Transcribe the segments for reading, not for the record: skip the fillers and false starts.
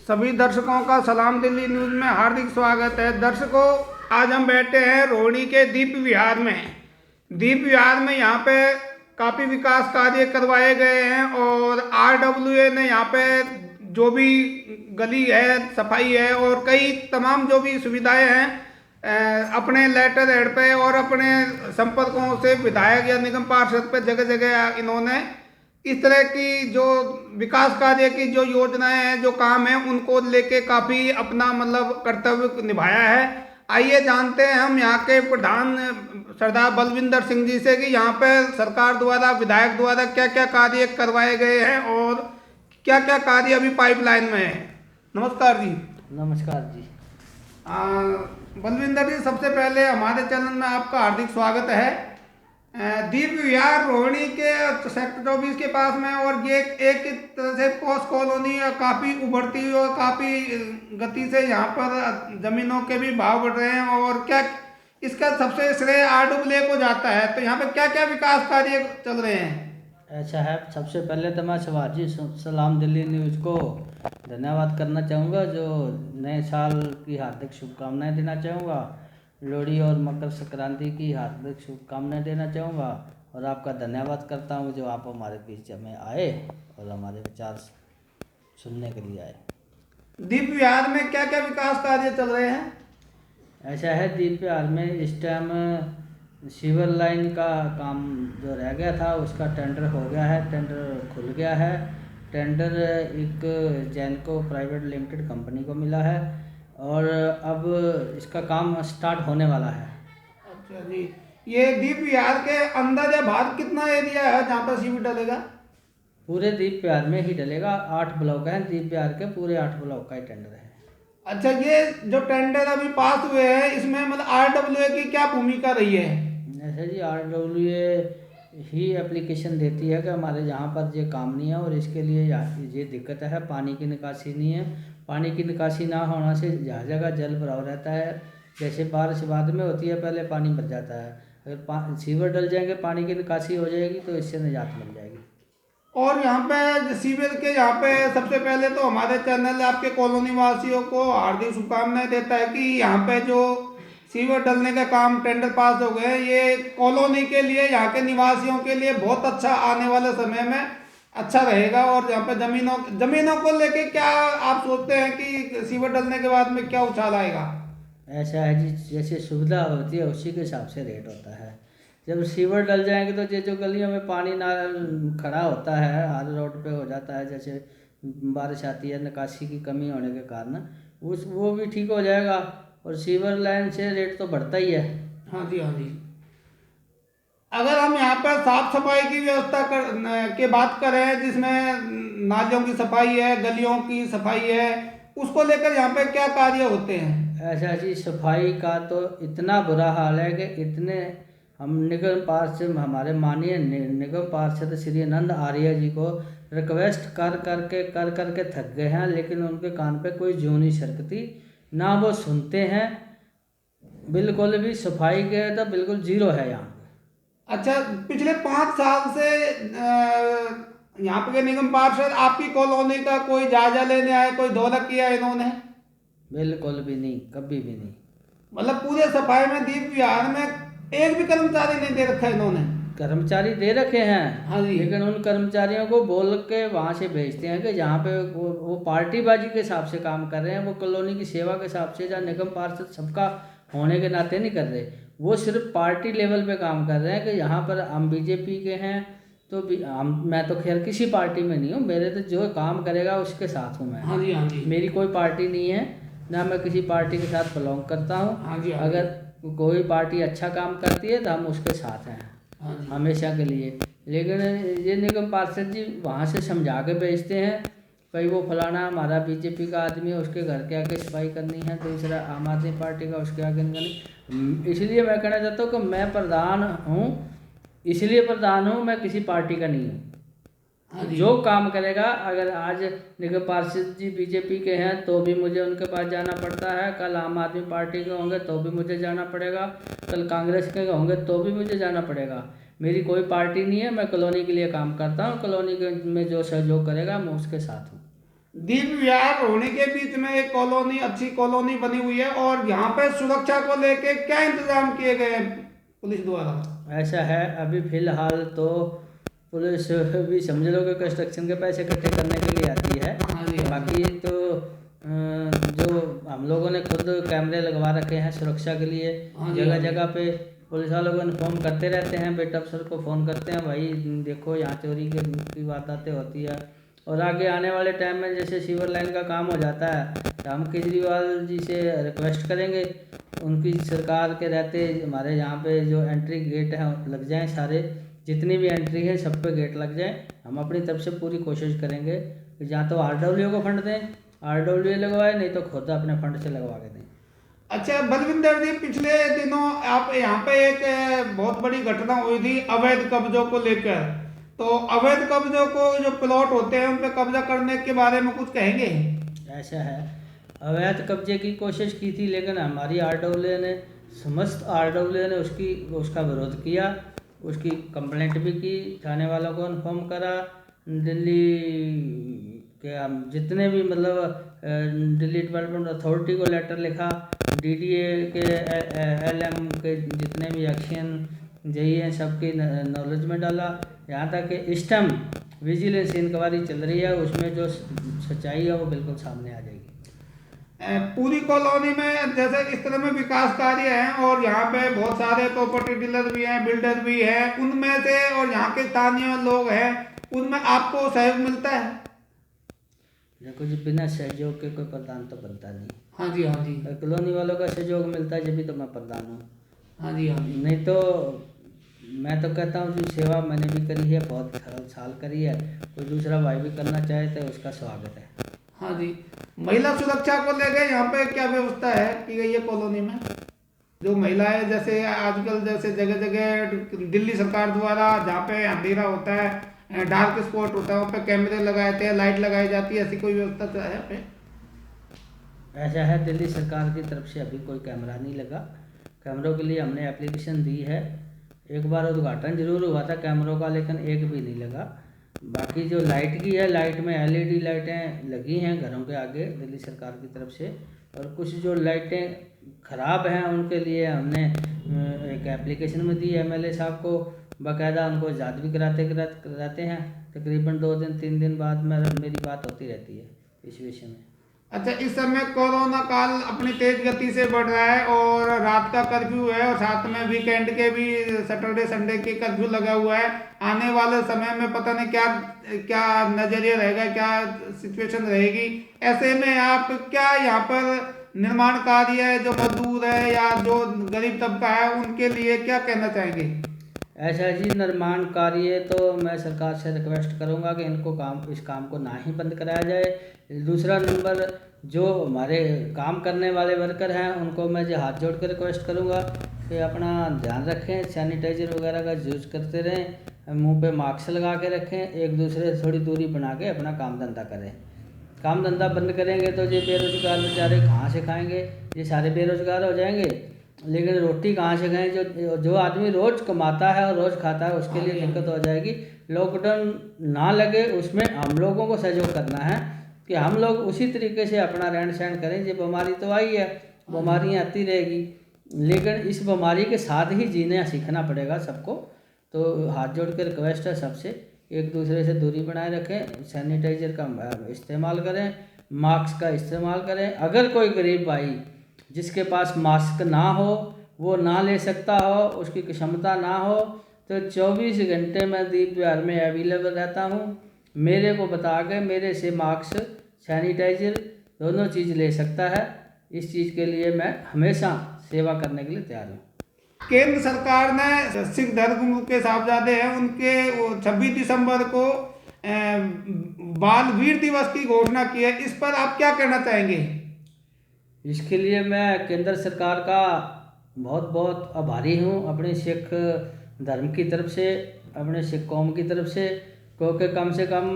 सभी दर्शकों का सलाम दिल्ली न्यूज़ में हार्दिक स्वागत है। दर्शकों, आज हम बैठे हैं रोहिणी के दीप विहार में। दीप विहार में यहाँ पे काफ़ी विकास कार्य करवाए गए हैं और RWA ने यहाँ पे जो भी गली है, सफाई है और कई तमाम जो भी सुविधाएं हैं अपने लेटर हेड पे और अपने संपर्कों से विधायक या निगम पार्षद पे जगह जगह इन्होंने इस तरह की जो विकास कार्य की जो योजनाएं हैं, जो काम है, उनको लेके काफ़ी अपना मतलब कर्तव्य निभाया है। आइए जानते हैं हम यहाँ के प्रधान सरदार बलविंदर सिंह जी से कि यहाँ पे सरकार द्वारा, विधायक द्वारा क्या क्या कार्य करवाए गए हैं और क्या क्या कार्य अभी पाइपलाइन में है। नमस्कार जी। नमस्कार जी। बलविंदर जी, सबसे पहले हमारे चैनल में आपका हार्दिक स्वागत है। दीप विहार रोहिणी के सेक्टर 24 के पास में और ये एक तरह से पोस्ट कॉलोनी है, काफ़ी उभरती हुई और काफ़ी गति से यहाँ पर ज़मीनों के भी भाव बढ़ रहे हैं और क्या इसका सबसे श्रेय RWA को जाता है। तो यहाँ पर क्या क्या विकास कार्य चल रहे हैं? ऐसा है, सबसे पहले तो मैं शिवाजी सलाम दिल्ली न्यूज़ को धन्यवाद करना चाहूँगा, जो नए साल की हार्दिक शुभकामनाएं देना चाहूँगा। लोहड़ी और मकर संक्रांति की हार्दिक शुभकामनाएं देना चाहूँगा और आपका धन्यवाद करता हूँ जो आप हमारे बीच में आए और हमारे विचार सुनने के लिए आए। दीप विहार में क्या क्या विकास कार्य चल रहे हैं? ऐसा है, दीप विहार में इस टाइम सीवर लाइन का काम जो रह गया था उसका टेंडर हो गया है, टेंडर खुल गया है। टेंडर एक जैनको प्राइवेट लिमिटेड कंपनी को मिला है और अब इसका काम स्टार्ट होने वाला है। अच्छा जी, ये दीप विहार के अंदर या बाहर कितना एरिया है जहाँ पर सीवर डलेगा? पूरे दीप विहार में ही डलेगा। 8 ब्लॉक हैं दीप विहार के, पूरे 8 ब्लॉक का ही टेंडर है। अच्छा, ये जो टेंडर अभी पास हुए हैं इसमें मतलब RWA की क्या भूमिका रही है? ऐसे जी, RWA ही एप्लीकेशन देती है कि हमारे यहाँ पर ये काम नहीं है और इसके लिए ये दिक्कत है, पानी की निकासी नहीं है। पानी की निकासी ना होने से जगह जगह जल भराव रहता है। जैसे बारिश बाद में होती है, पहले पानी भर जाता है। अगर सीवर डल जाएंगे, पानी की निकासी हो जाएगी तो इससे निजात मिल जाएगी। और यहाँ पे सीवर के यहाँ पे सबसे पहले तो हमारे चैनल आपके कॉलोनी वासियों को हार्दिक शुभकामनाएं देता है कि यहाँ पे जो सीवर डलने का काम टेंडर पास हो गए, ये कॉलोनी के लिए, यहाँ के निवासियों के लिए बहुत अच्छा आने वाले समय में अच्छा रहेगा। और यहाँ पे जमीनों को लेके क्या आप सोचते हैं कि सीवर डलने के बाद में क्या उछाल आएगा? ऐसा है जी, जैसे सुविधा होती है उसी के हिसाब से रेट होता है। जब सीवर डल जाएंगे तो ये जो गलियों में पानी ना खड़ा होता है, हर रोड पे हो जाता है, जैसे बारिश आती है, निकासी की कमी होने के कारण वो भी ठीक हो जाएगा और सीवर लाइन से रेट तो बढ़ता ही है। हाँ जी, हाँ जी। अगर हम यहाँ पर साफ सफाई की व्यवस्था के बात करें, जिसमें नालियों की सफाई है, गलियों की सफाई है, उसको लेकर यहाँ पे क्या कार्य होते हैं? ऐसा जी, सफाई का तो इतना बुरा हाल है कि इतने हम निगम पार्षद, हमारे माननीय निगम पार्षद श्री आनंद आर्य जी को रिक्वेस्ट कर करके थक गए हैं, लेकिन उनके कान पे कोई जूं नहीं सरकती, ना वो सुनते हैं। बिल्कुल भी सफाई के तो बिल्कुल जीरो है यहाँ। अच्छा, पिछले 5 साल से यहाँ पे निगम पार्षद आपकी कॉलोनी का कोई जायजा लेने आए, कोई दौरा किया इन्होंने? बिल्कुल भी नहीं, कभी भी नहीं। मतलब पूरे सफाई में दीप विहार में एक भी कर्मचारी नहीं दे रखा इन्होंने? कर्मचारी दे रखे हैं। हाँ जी। लेकिन उन कर्मचारियों को बोल के वहाँ से भेजते हैं कि जहाँ पे वो पार्टीबाजी के हिसाब से काम कर रहे हैं, वो कॉलोनी की सेवा के हिसाब से, जहाँ निगम पार्षद सबका होने के नाते नहीं कर रहे, वो सिर्फ पार्टी लेवल पे काम कर रहे हैं कि यहाँ पर हम बीजेपी के हैं तो मैं तो खैर किसी पार्टी में नहीं हूँ, मेरे तो जो काम करेगा उसके साथ हूँ मैं। हाँ जी, हाँ जी। मेरी कोई पार्टी नहीं है, ना मैं किसी पार्टी के साथ बिलोंग करता हूँ। हाँ जी, हाँ जी। अगर कोई पार्टी अच्छा काम करती है तो हम उसके साथ हैं हमेशा के लिए। लेकिन ये निगम पार्षद जी वहाँ से समझा के भेजते हैं, भाई वो फलाना हमारा बीजेपी का आदमी है, उसके घर के आगे सफाई करनी है, दूसरा आम आदमी पार्टी का, उसके आगे करनी। इसलिए मैं कहना चाहता हूँ कि मैं प्रधान हूँ, इसलिए प्रधान हूँ, मैं किसी पार्टी का नहीं हूँ। जो काम करेगा, अगर आज निगम पार्षद जी बीजेपी के हैं तो भी मुझे उनके पास जाना पड़ता है, कल आम आदमी पार्टी के होंगे तो भी मुझे जाना पड़ेगा, कल कांग्रेस के होंगे तो भी मुझे जाना पड़ेगा। मेरी कोई पार्टी नहीं है, मैं कॉलोनी के लिए काम करता हूँ, कॉलोनी में जो सहयोग करेगा मैं उसके साथ हूँ। दीप विहार रोहिणी के बीच में एक कॉलोनी, अच्छी कॉलोनी बनी हुई है और यहाँ पे सुरक्षा को लेके क्या इंतजाम किए गए हैं पुलिस द्वारा? ऐसा है, अभी फिलहाल तो पुलिस भी समझ लो कि कंस्ट्रक्शन के पैसे इकट्ठे करने के लिए आती है। हाँ जी, हाँ जी। बाकी तो जो हम लोगों ने खुद कैमरे लगवा रखे हैं सुरक्षा के लिए, हाँ जी, जगह हाँ जी। जगह पे पुलिस वालों को इन्फॉर्म करते रहते हैं, बेट अफसर को फ़ोन करते हैं, भाई देखो यहाँ चोरी की वारदातें होती है। और आगे आने वाले टाइम में जैसे सीवर लाइन का काम हो जाता है तो हम केजरीवाल जी से रिक्वेस्ट करेंगे, उनकी सरकार के रहते हमारे यहाँ पे जो एंट्री गेट हैं लग जाएं, सारे जितनी भी एंट्री है सब पे गेट लग जाएं। हम अपनी तरफ से पूरी कोशिश करेंगे कि जहाँ तो RWA को फंड दें, RWA लगवाए, नहीं तो खुद अपने फंड से लगवा के दें। अच्छा बलविंदर जी, पिछले दिनों आप यहाँ पे एक बहुत बड़ी घटना हुई थी अवैध कब्जों को लेकर। तो अवैध कब्जों को जो प्लॉट होते हैं उन पे कब्जा करने के बारे में कुछ कहेंगे? ऐसा है, अवैध कब्जे की कोशिश की थी लेकिन हमारी RWA ने, समस्त RWA ने उसका विरोध किया, उसकी कंप्लेंट भी की, थाने वालों को इन्फॉर्म करा, दिल्ली के जितने भी मतलब दिल्ली डेवलपमेंट अथॉरिटी को लेटर लिखा, DDA के LM के जितने भी एक्शन JE हैं सबकी नॉलेज में डाला। यहाँ तक कि इस टाइम विजिलेंस इंक्वायरी चल रही है, उसमें जो सच्चाई है वो बिल्कुल सामने आ जाएगी। पूरी कॉलोनी में जैसे इस तरह में विकास कार्य हैं और यहाँ पे बहुत सारे प्रॉपर्टी डीलर भी हैं, बिल्डर भी हैं, उनमें से और यहाँ के स्थानीय लोग हैं, उनमें आपको सहयोग मिलता है? देखो जी, बिना सहयोग के कोई प्रधान तो बनता नहीं। हाँ जी, हाँ जी। कॉलोनी वालों का सहयोग मिलता है जब भी तो मैं प्रधान हूँ। हाँ जी, हाँ जी। नहीं तो मैं तो कहता हूँ जो सेवा मैंने भी करी है, बहुत साल करी है, कोई दूसरा भाई भी करना चाहे तो उसका स्वागत है। हाँ जी। महिला सुरक्षा को लेकर यहाँ पे क्या व्यवस्था है की गई है कॉलोनी में? जो महिलाएं जैसे आजकल जैसे जगह जगह दिल्ली सरकार द्वारा जहाँ पे अंधेरा होता है, डार्क स्पॉट होता है, वहाँ पे कैमरे लगाए थे, लाइट लगाई जाती है, ऐसी कोई व्यवस्था तो है यहाँ पे? ऐसा है, दिल्ली सरकार की तरफ से अभी कोई कैमरा नहीं लगा। कैमरों के लिए हमने एप्लीकेशन दी है, एक बार उद्घाटन जरूर हुआ था कैमरों का, लेकिन एक भी नहीं लगा। बाकी जो लाइट की है, लाइट में LED लाइटें लगी हैं घरों के आगे दिल्ली सरकार की तरफ से, और कुछ जो लाइटें ख़राब हैं उनके लिए हमने एक एप्लीकेशन में दी MLA साहब को, बाकायदा उनको याद भी कराते हैं। तकरीबन 2 दिन 3 दिन बाद मेरी बात होती रहती है इस विषय में। अच्छा, इस समय कोरोना काल अपनी तेज गति से बढ़ रहा है और रात का कर्फ्यू है और साथ में वीकेंड के भी सैटरडे संडे के कर्फ्यू लगा हुआ है। आने वाले समय में पता नहीं क्या क्या नजरिया रहेगा, क्या सिचुएशन रहेगी। ऐसे में आप क्या यहाँ पर निर्माण कार्य जो मजदूर है या जो गरीब तबका है उनके लिए क्या कहना चाहेंगे? ऐसा जी, निर्माण कार्य तो मैं सरकार से रिक्वेस्ट करूंगा कि इस काम को ना ही बंद कराया जाए। दूसरा नंबर, जो हमारे काम करने वाले वर्कर हैं उनको मैं जो हाथ जोड़ कर रिक्वेस्ट करूंगा कि अपना ध्यान रखें, सैनिटाइजर वगैरह का यूज़ करते रहें, मुंह पे मास्क लगा के रखें, एक दूसरे से थोड़ी दूरी बना के अपना काम धंधा करें। काम धंधा बंद करेंगे तो ये बेरोजगार बेचारे कहाँ से खाएँगे? ये सारे बेरोजगार हो जाएंगे, लेकिन रोटी कहाँ से खाएं? जो आदमी रोज़ कमाता है और रोज़ खाता है उसके लिए दिक्कत हो जाएगी। लॉकडाउन ना लगे उसमें हम लोगों को सहयोग करना है कि हम लोग उसी तरीके से अपना रहन सहन करें। ये बीमारी तो आई है, बीमारियाँ आती रहेगी, लेकिन इस बीमारी के साथ ही जीना सीखना पड़ेगा सबको। तो हाथ जोड़ के रिक्वेस्ट है सबसे, एक दूसरे से दूरी बनाए रखें, सैनिटाइजर का इस्तेमाल करें, मास्क का इस्तेमाल करें। अगर कोई गरीब भाई जिसके पास मास्क ना हो, वो ना ले सकता हो, उसकी क्षमता ना हो, तो 24 घंटे मैं दीप विहार में अवेलेबल रहता हूँ। मेरे को बता के मेरे से मास्क, सैनिटाइजर दोनों चीज़ ले सकता है। इस चीज़ के लिए मैं हमेशा सेवा करने के लिए तैयार हूँ। केंद्र सरकार ने सिख धर्म के साहबजादे हैं उनके 26 दिसंबर को बाल वीर दिवस की घोषणा की है, इस पर आप क्या कहना चाहेंगे? इसके लिए मैं केंद्र सरकार का बहुत बहुत आभारी हूँ, अपने सिख धर्म की तरफ से, अपने सिख कौम की तरफ से, क्योंकि कम से कम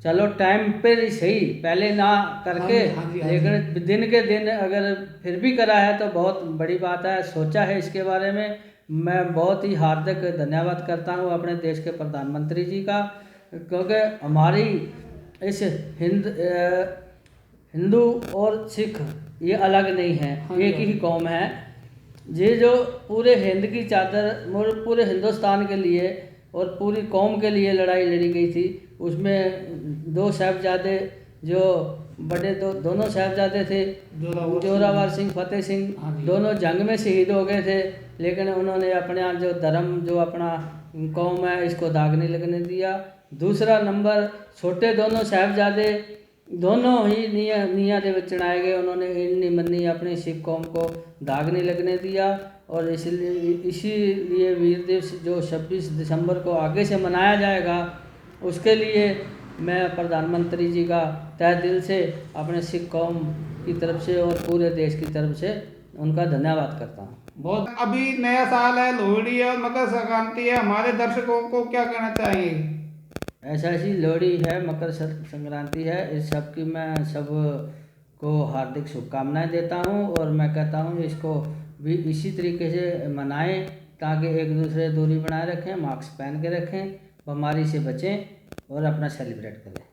चलो टाइम पर ही सही, पहले ना करके लेकिन दिन के दिन अगर फिर भी करा है तो बहुत बड़ी बात है। सोचा है इसके बारे में, मैं बहुत ही हार्दिक धन्यवाद करता हूँ अपने देश के प्रधानमंत्री जी का, क्योंकि हमारी इस हिंदू और सिख ये अलग नहीं है, एक ही कौम है। ये जो पूरे हिंद की चादर और पूरे हिंदुस्तान के लिए और पूरी कौम के लिए लड़ाई लड़ी गई थी, उसमें दो साहिबजादे जो बड़े दोनों साहिबजादे थे, जोरावर सिंह, फतेह सिंह, दोनों जंग में शहीद हो गए थे। लेकिन उन्होंने अपना जो धर्म, जो अपना कौम है, इसको दाग नहीं लगने दिया। दूसरा नंबर, छोटे दोनों साहिबजादे दोनों ही नीया दे विच चढ़ाए गए। उन्होंने इन्नी मन्नी अपनी सिख कौम को दाग नहीं लगने दिया। और इसीलिए वीर दिवस जो 26 दिसंबर को आगे से मनाया जाएगा, उसके लिए मैं प्रधानमंत्री जी का तहे दिल से अपने सिख कौम की तरफ से और पूरे देश की तरफ से उनका धन्यवाद करता हूँ। बहुत अभी नया साल है, लोहड़ी है और मकर संक्रांति है, हमारे दर्शकों को क्या कहना चाहेंगे? ऐसी लोहड़ी है, मकर संक्रांति है, इस सब की मैं सब को हार्दिक शुभकामनाएं देता हूं। और मैं कहता हूं इसको भी इसी तरीके से मनाएं ताकि एक दूसरे दूरी बनाए रखें, मास्क पहन के रखें, बीमारी से बचें और अपना सेलिब्रेट करें।